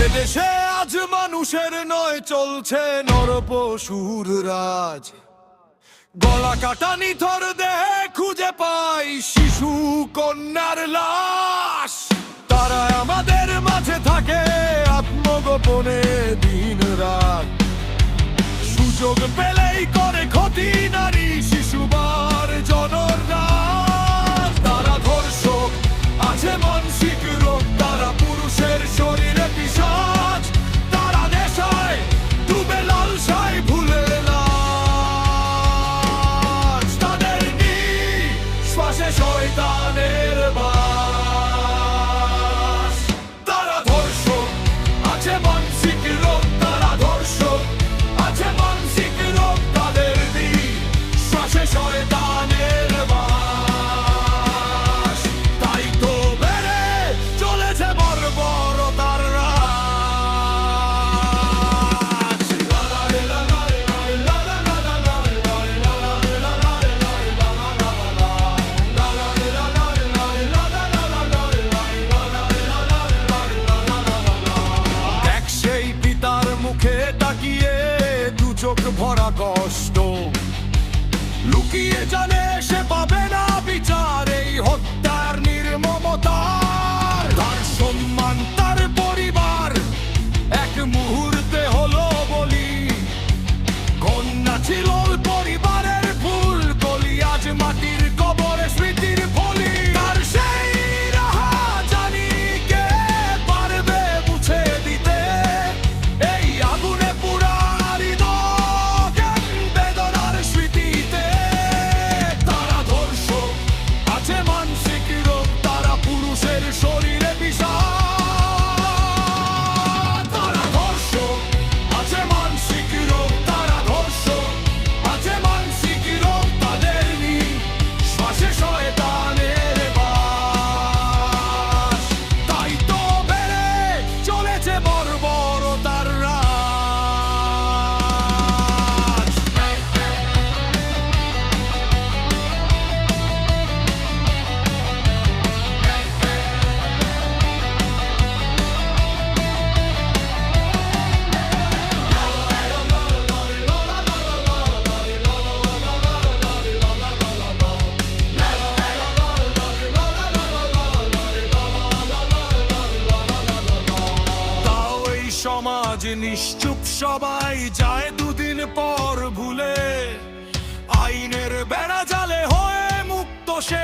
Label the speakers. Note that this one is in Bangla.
Speaker 1: এদেশে আজ মানুষের নয়, চলছে নরপশুর রাজ। গলা কাটা নিথর দেহে খুঁজে পাই শিশু কন্যার লাশ। তারা আমাদের মাঝে থাকে আত্মগোপনে দিন রাত। সুযোগ পেলেই করে ক্ষতি নারী শিশুবার জনরাত। তারা ধর্ষক, আছে মানসিক রোগ, তারা পুরুষের শরীরে পিশাচ। তারা নেশায় ডুবে লালসায় ভুলে লাশ। তাদের নিঃশ্বাসে শয়তানের বাস। তারা ধর্ষক, আছে মানসিক রোগ, তারা ধর্ষক, আছে মানসিক রোগ। তাদের নিঃশ্বাসে শয়তানের বাস। তাই তো বেড়ে চলেছে বর্বরতার রাজ। দেখ সেই পিতার মুখে তাকিয়ে দু চোখ ভরা কষ্ট। লুকিয়ে জানে সে পাবে না বিচার এই হত্যার নির্মমতার। তার সম্মান, তার পরিবার এক মুহূর্তে হলো বলি। কন্যা ছিল পরিবারের ফুল কলি, আজ মাটির কবরে স্মৃতির ফলি। তার সেই রাহা জানি কে পারবে মুছে দিতে এই আগুনে পুরা হৃদয় বেদনার স্মৃতিতে। তারা ধর্ষক, আছে মানসিক রোগ, তারা পুরুষের শরীরে বিষাদ। তারা ধর্ষক, আছে মানসিক রোগ, তারা ধর্ষক, আছে মানসিক রোগ। তাদের নিঃশ্বাসে শয়তানের বাস। তাই তো বেড়ে চলেছে বর্বরতার রাজ। তাও এই সমাজ নিশ্চুপ, সবাই যায় দুদিন পর ভুলে। আইনের বেড়া জালে হয়ে মুক্ত সে